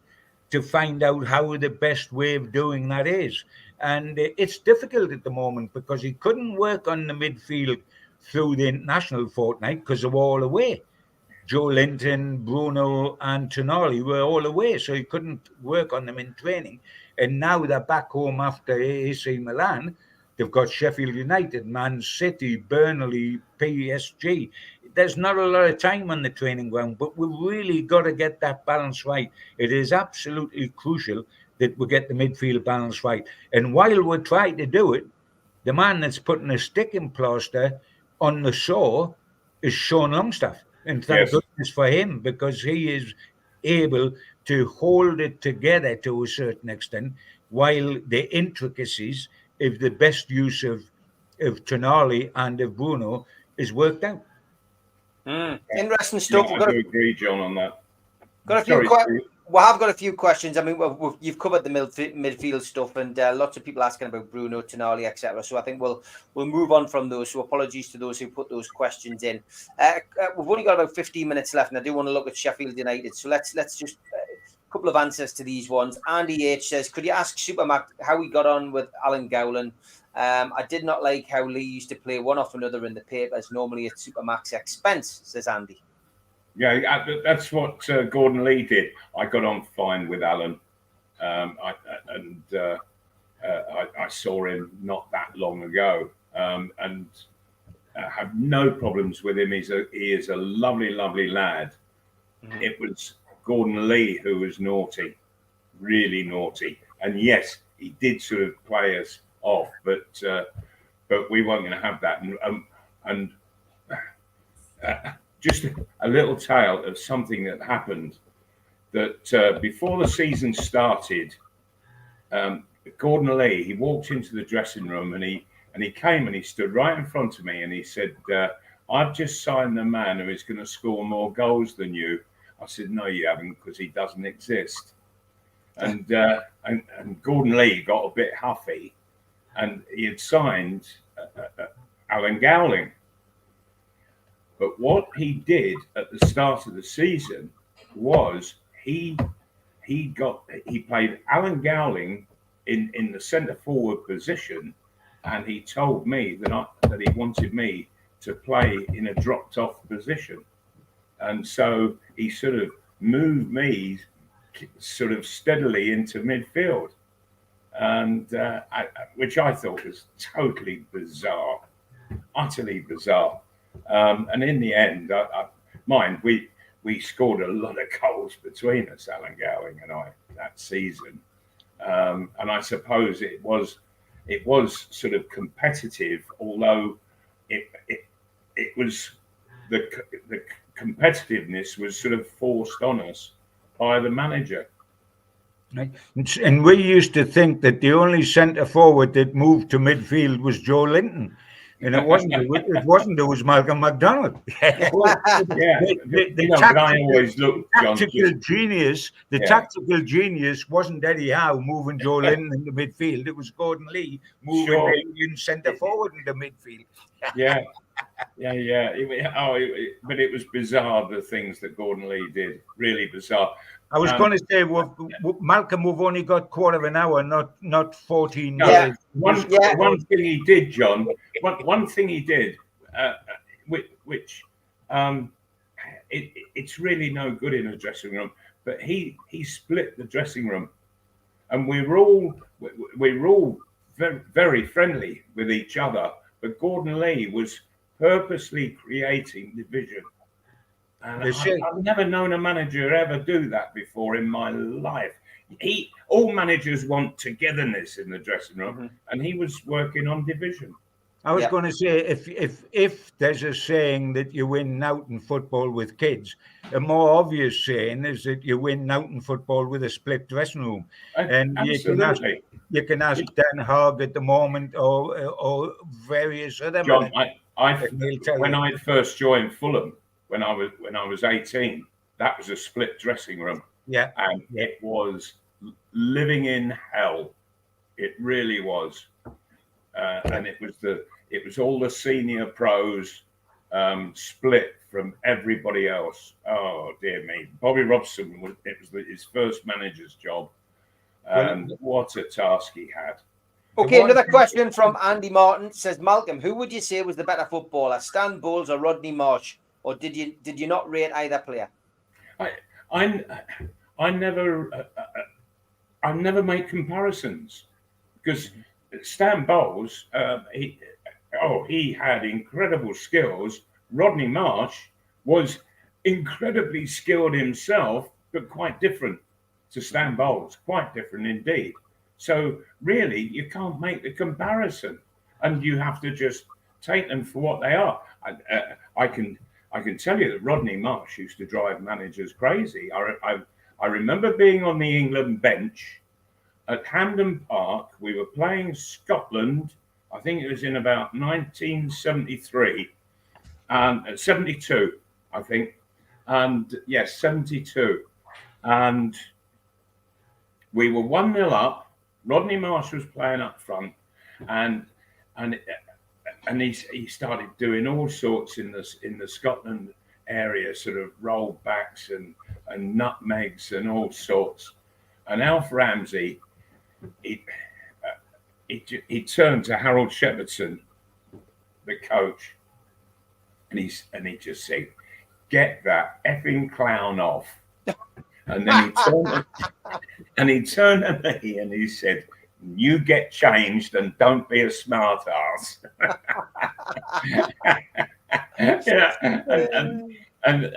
to find out how the best way of doing that is. And it's difficult at the moment because he couldn't work on the midfield through the international fortnight because they were all away. Joe Linton, Bruno and Tonali were all away, so he couldn't work on them in training. And now they're back home after AC Milan. They've got Sheffield United, Man City, Burnley, PSG. there's not a lot of time on the training ground, but we've really got to get that balance right. It is absolutely crucial that we get the midfield balance right. And while we're trying to do it, the man that's putting a sticking plaster on the sore is Sean Longstaff. And thank goodness for him, because he is able to hold it together to a certain extent, while the intricacies of the best use of Tonali and of Bruno is worked out. Interesting stuff. Yeah, I do agree, John, on that. We have got a few questions. I mean, you've covered the midfield stuff, and lots of people asking about Bruno, Tonali, etc. So I think we'll move on from those. So apologies to those who put those questions in. We've only got about 15 minutes left, and I do want to look at Sheffield United. So let's just a couple of answers to these ones. Andy H says, could you ask Supermac how he got on with Alan Gowland? I did not like how Lee used to play one off another in the papers, normally at Supermac's expense, says Andy. Yeah, that's what Gordon Lee did. I got on fine with Alan. I saw him not that long ago, and have no problems with him. He is a lovely, lovely lad. Mm-hmm. It was Gordon Lee who was naughty, really naughty. And yes, he did sort of play us off, but we weren't going to have that. And just a little tale of something that happened, that before the season started, Gordon Lee, he walked into the dressing room and he came and he stood right in front of me and he said, I've just signed the man who is going to score more goals than you. I said, no, you haven't, because he doesn't exist. And Gordon Lee got a bit huffy, and he had signed Alan Gowling. But what he did at the start of the season was he played Alan Gowling in the centre forward position, and he told me that he wanted me to play in a dropped off position, and so he sort of moved me sort of steadily into midfield, and which I thought was totally bizarre, utterly bizarre. And in the end, we scored a lot of goals between us, Alan Gowling and I, that season. And I suppose it was sort of competitive, although it was the competitiveness was sort of forced on us by the manager. And we used to think that the only centre forward that moved to midfield was Joe Linton. And it wasn't. It was Malcolm McDonald. The tactical genius wasn't Eddie Howe moving Joe Linton into midfield. It was Gordon Lee moving England centre forward into midfield. But it was bizarre, the things that Gordon Lee did. Really bizarre. I was going to say, Malcolm, we've only got quarter of an hour, not 14 years. One thing he did, John. One thing he did, which it's really no good in a dressing room. But he split the dressing room, and we were all very, very friendly with each other. But Gordon Lee was purposely creating division. And I've never known a manager ever do that before in my life. All managers want togetherness in the dressing room, and he was working on division. I was going to say, if there's a saying that you win out in football with kids, a more obvious saying is that you win out in football with a split dressing room. And absolutely. You can ask Dan Hogg at the moment, or various other. John, when I first joined Fulham, when I was 18, that was a split dressing room. Yeah, and it was living in hell. It really was, and it was all the senior pros split from everybody else. Oh dear me, Bobby Robson was his first manager's job, and what a task he had. Okay, another question from Andy Martin says, Malcolm, who would you say was the better footballer, Stan Bowles or Rodney Marsh? Or did you not rate either player? I never make comparisons, because Stan Bowles he had incredible skills. Rodney Marsh was incredibly skilled himself, but quite different to Stan Bowles, quite different indeed. So really, you can't make the comparison, and you have to just take them for what they are. I can tell you that Rodney Marsh used to drive managers crazy. I remember being on the England bench at Hampden Park. We were playing Scotland. I think it was in about 1973 and 72, I think. And yes, 72. And we were 1-0 up. Rodney Marsh was playing up front, and he started doing all sorts in the Scotland area, sort of rollbacks and nutmegs and all sorts. And Alf Ramsey, he turned to Harold Shepherdson, the coach, and he just said, "Get that effing clown off." And then he turned to me and he said, "You get changed and don't be a smart ass." Yeah, and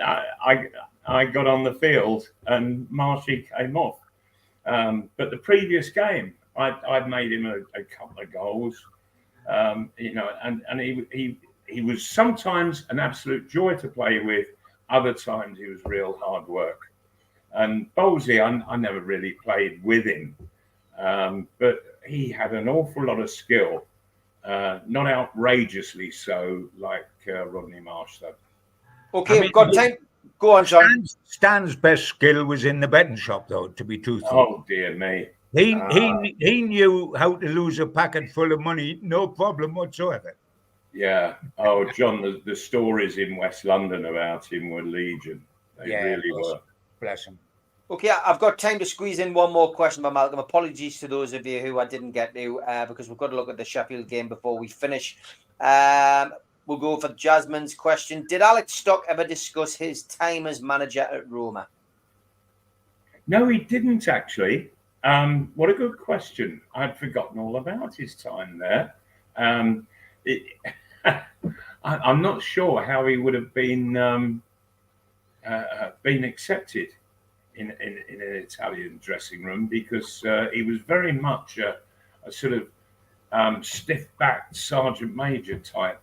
I got on the field and Marshy came off. But the previous game, I'd made him a couple of goals, and he was sometimes an absolute joy to play with. Other times he was real hard work. And Bowlesy, I never really played with him, but he had an awful lot of skill, not outrageously so like Rodney Marsh, though. Okay, we've got time. Go on, Sean. Stan's best skill was in the betting shop, though, to be truthful. Oh, dear me. He knew how to lose a packet full of money, no problem whatsoever. Yeah. Oh, John, the stories in West London about him were legion. They really were. Bless him. Okay, I've got time to squeeze in one more question by Malcolm. Apologies to those of you who I didn't get to, because we've got to look at the Sheffield game before we finish. We'll go for Jasmine's question. Did Alex Stock ever discuss his time as manager at Roma? No, he didn't, actually. What a good question. I'd forgotten all about his time there. I'm not sure how he would have been accepted in an Italian dressing room, because he was very much a sort of stiff-backed sergeant major type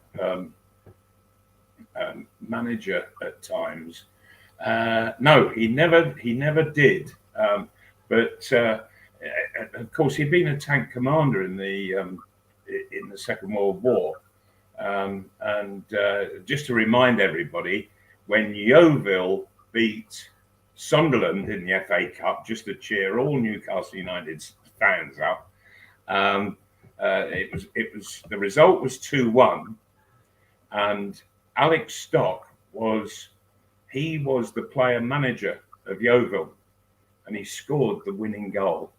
manager at times. No, he never did. But of course, he'd been a tank commander in the Second World War. And just to remind everybody, when Yeovil beat Sunderland in the FA Cup, just to cheer all Newcastle United fans up, it was the result was 2-1, and Alex Stock was the player manager of Yeovil, and he scored the winning goal.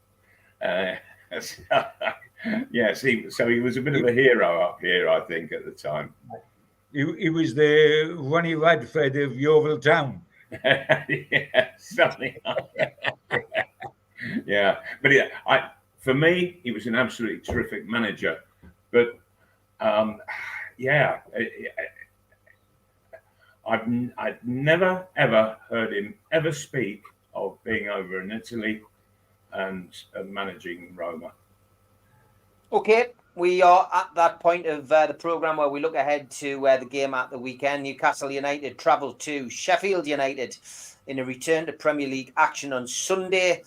Yes, so he was a bit of a hero up here, I think, at the time. He was the Ronnie Radford of Yeovil Town. Yeah, something like that. Yeah, but for me, he was an absolutely terrific manager. But I've never ever heard him ever speak of being over in Italy and managing Roma. Okay, we are at that point of the programme where we look ahead to the game at the weekend. Newcastle United travel to Sheffield United in a return to Premier League action on Sunday.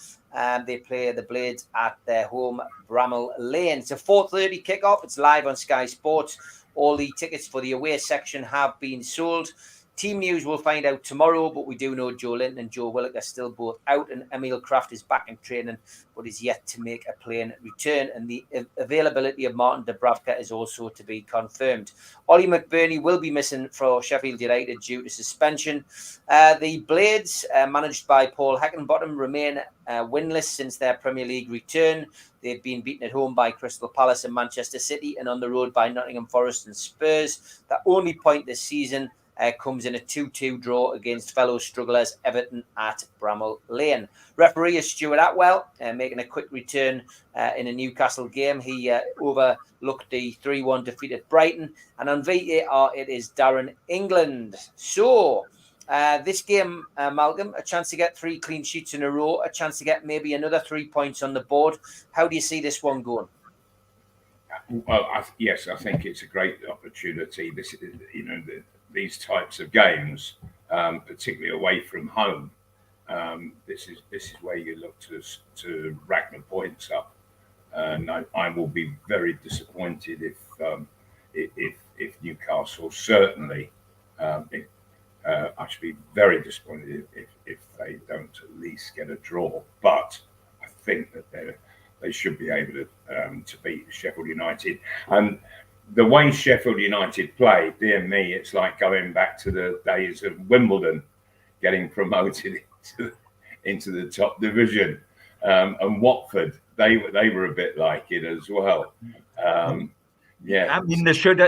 They play the Blades at their home Bramall Lane. It's a 4:30 kickoff. It's live on Sky Sports. All the tickets for the away section have been sold. Team news we'll find out tomorrow, but we do know Joe Linton and Joe Willock are still both out, and Emil Kraft is back in training, but is yet to make a plane return. And the availability of Martin Dubravka is also to be confirmed. Ollie McBurney will be missing for Sheffield United due to suspension. The Blades, managed by Paul Heckingbottom, remain winless since their Premier League return. They've been beaten at home by Crystal Palace and Manchester City, and on the road by Nottingham Forest and Spurs. The only point this season comes in a 2-2 draw against fellow strugglers Everton at Bramall Lane. Referee is Stuart Atwell, making a quick return in a Newcastle game. He overlooked the 3-1 defeat at Brighton. And on VAR, it is Darren England. So this game, Malcolm, a chance to get 3 clean sheets in a row, a chance to get maybe another 3 points on the board. How do you see this one going? Well, yes, I think it's a great opportunity. This is, these types of games, particularly away from home, this is where you look to rack the points up. And I will be very disappointed if Newcastle certainly. I should be very disappointed if they don't at least get a draw. But I think that they should be able to beat Sheffield United. And the way Sheffield United play, dear me, it's like going back to the days of Wimbledon, getting promoted into the top division. And Watford, they were a bit like it as well. Yeah, I mean, they should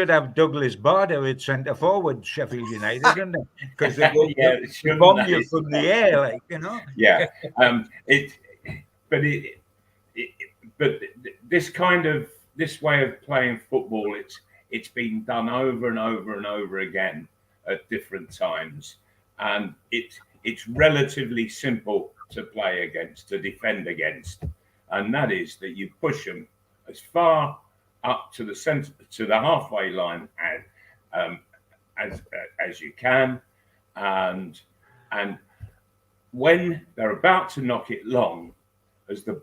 have Douglas Bader at centre forward, Sheffield United, didn't they? Because they bomb you from the air, like, Yeah, but this way of playing football, it's been done over and over and over again at different times, and it's relatively simple to play against, to defend against, and that is that you push them as far up to the centre, to the halfway line as you can, and when they're about to knock it long, as the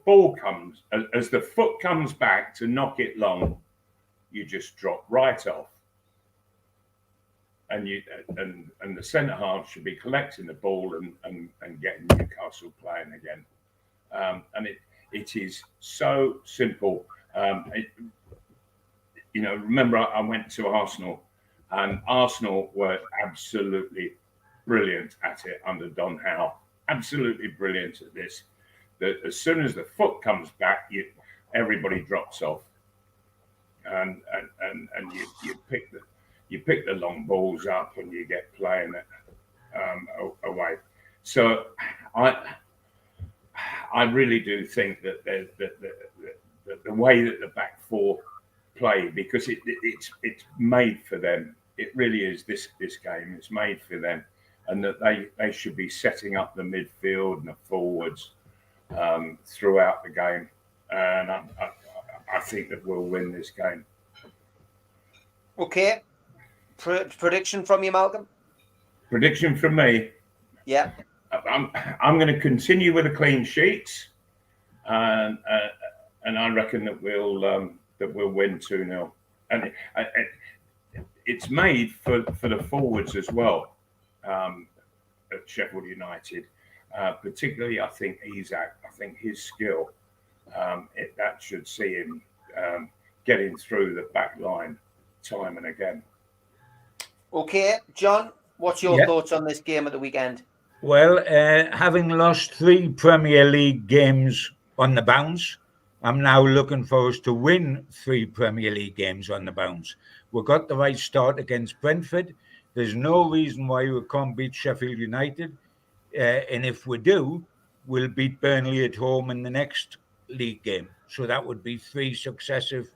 foot comes back to knock it long, you just drop right off, and the centre half should be collecting the ball and getting Newcastle playing again, and it is so simple. Remember, I went to Arsenal, and Arsenal were absolutely brilliant at it under Don Howe. Absolutely brilliant at this. That as soon as the foot comes back, everybody drops off, and you pick the long balls up and you get playing it away. So I really do think that the way that the back four play, because it's made for them. It really is this game. It's made for them, and that they should be setting up the midfield and the forwards throughout the game. And I think that we'll win this game. Okay. Prediction from you, Malcolm? Prediction from me? Yeah. I'm going to continue with the clean sheets, and I reckon that we'll win 2-0. And it's made for the forwards as well at Sheffield United. Particularly, I think Isak. I think his skill that should see him getting through the back line time and again. Okay, John, what's your thoughts on this game at the weekend? Well, having lost 3 Premier League games on the bounce, I'm now looking for us to win 3 Premier League games on the bounce. We got the right start against Brentford. There's no reason why we can't beat Sheffield United. And if we do, we'll beat Burnley at home in the next league game. So that would be 3 successive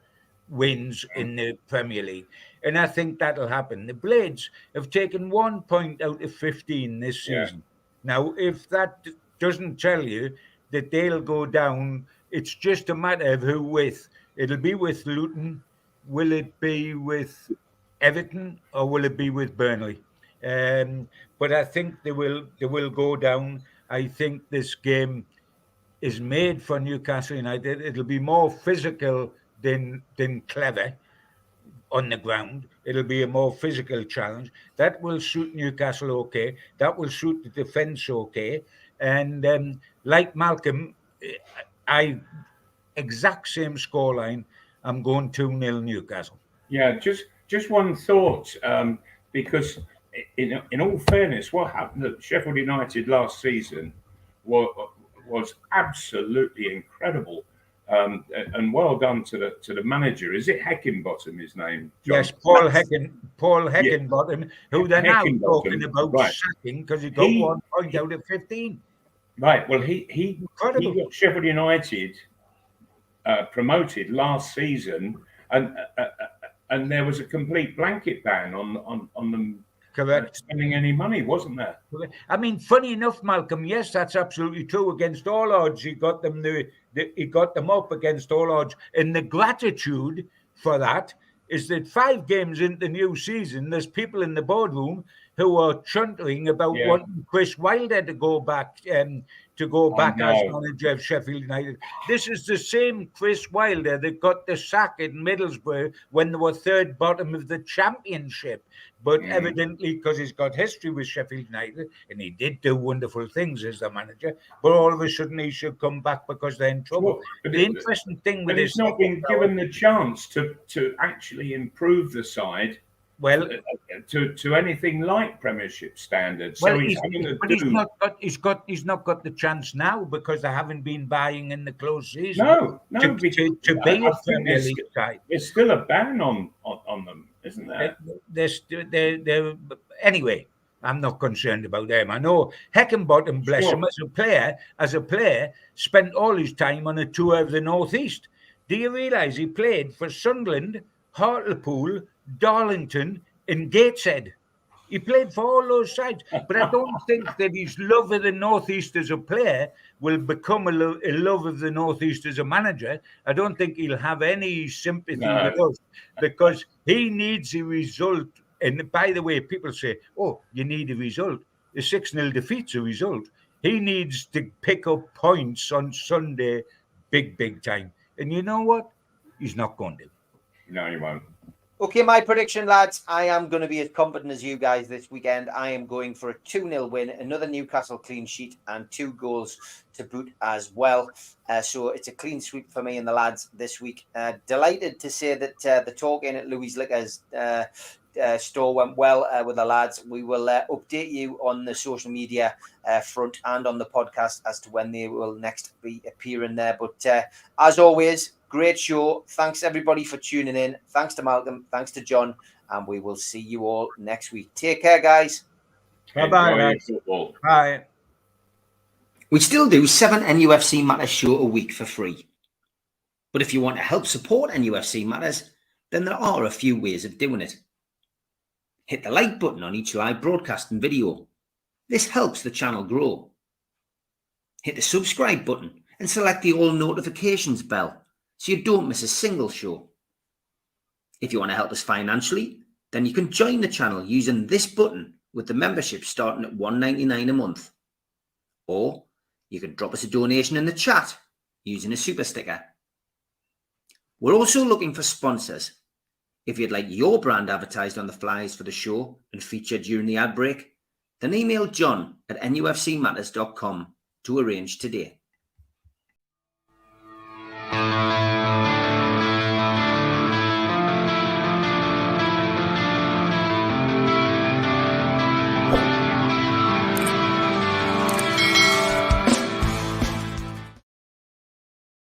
wins in the Premier League. And I think that'll happen. The Blades have taken 1 point out of 15 this season. Now, if that doesn't tell you that they'll go down, it's just a matter of who with. It'll be with Luton. Will it be with Everton, or will it be with Burnley? But I think they will go down. I think this game is made for Newcastle United. It'll be more physical than clever on the ground. It'll be a more physical challenge. That will suit Newcastle okay. That will suit the defence okay. And like Malcolm, exact same scoreline. I'm going 2-0 Newcastle. Yeah, just one thought, because in all fairness, what happened at Sheffield United last season was absolutely incredible. And well done to the manager. Is it Heckingbottom, his name? John? Yes, Paul Heckingbottom, who they're now talking about sacking because he got 1 point out of 15. Right. Well, he got Sheffield United promoted last season, and there was a complete blanket ban on them. Correct. Spending any money, wasn't there? I mean, funny enough, Malcolm. Yes, that's absolutely true. Against all odds, he got them he got them up against all odds. And the gratitude for that is that 5 games into the new season, there's people in the boardroom who are chuntering about wanting Chris Wilder to go back as manager of Sheffield United. This is the same Chris Wilder that got the sack at Middlesbrough when they were 3rd bottom of the Championship. But evidently, because he's got history with Sheffield United, and he did do wonderful things as the manager, but all of a sudden he should come back because they're in trouble. Well, but the interesting thing with this, he's not been given the chance to actually improve the side. Well, to anything like Premiership standards. Well, so he's not got the chance now because they haven't been buying in the close season. No, to be a Premier League side. There's still a ban on them, isn't there? Anyway, I'm not concerned about them. I know Heckingbottom, bless him, as a player, spent all his time on a tour of the Northeast. Do you realise he played for Sunderland, Hartlepool, Darlington, and Gateshead? He played for all those sides, but I don't think that his love of the Northeast as a player will become a love of the Northeast as a manager. I don't think he'll have any sympathy with us because he needs a result. And by the way, people say, "Oh, you need a result." A 6-0 defeat's a result. He needs to pick up points on Sunday, big time. And you know what? He's not going to. No, he won't. Okay, my prediction, lads, I am going to be as confident as you guys this weekend. I am going for a 2-0 win, another Newcastle clean sheet, and 2 goals to boot as well. So it's a clean sweep for me and the lads this week. Delighted to say that the talk in at Louis Liquor's store went well with the lads. We will update you on the social media front and on the podcast as to when they will next be appearing there. But as always, great show. Thanks everybody for tuning in. Thanks to Malcolm. Thanks to John. And we will see you all next week. Take care, guys. Bye-bye. Bye. We still do 7 NUFC Matters show a week for free. But if you want to help support NUFC Matters, then there are a few ways of doing it. Hit the like button on each live broadcast and video. This helps the channel grow. Hit the subscribe button and select the all notifications bell so you don't miss a single show. If you want to help us financially, then you can join the channel using this button with the membership starting at $1.99 a month. Or you can drop us a donation in the chat using a super sticker. We're also looking for sponsors. If you'd like your brand advertised on the flyers for the show and featured during the ad break, then email John at nufcmatters.com to arrange today.